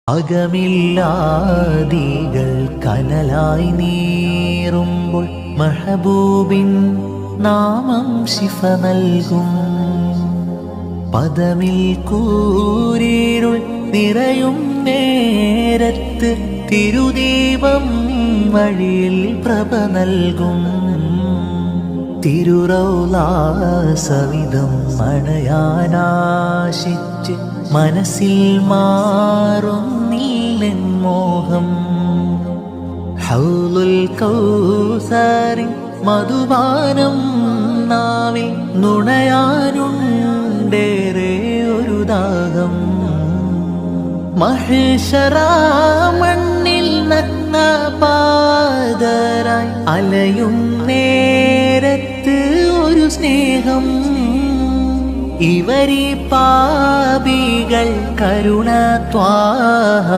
അകമില്ലാദികൾ കനലായി നീറുമ്പോൾ മഹബൂബിൻ നാമം ശിഫ നൽകും. പദമിൽ കൂരിരുൾ നിറയും നേരത്ത് തിരുദീപം വഴിയിൽ പ്രഭ നൽകും. തിരുറൗളാ സവിധം അണയാനാശിച്ച് മനസ്സിൽ മാറുന്നില്ലെൻ മോഹം. ഹൗലുൽ കൗസറിൻ മധുപാനം നാവിൽ നുണയാനുണ്ടേറെ ഒരു ദാഹം. മഹ്ശറാ മണ്ണിൽ നഗ്ന പാദരായി അലയും നേരത്ത് ഒരു സ്നേഹം. ഇവരീ പാപികൾ കരുണ ത്വാഹ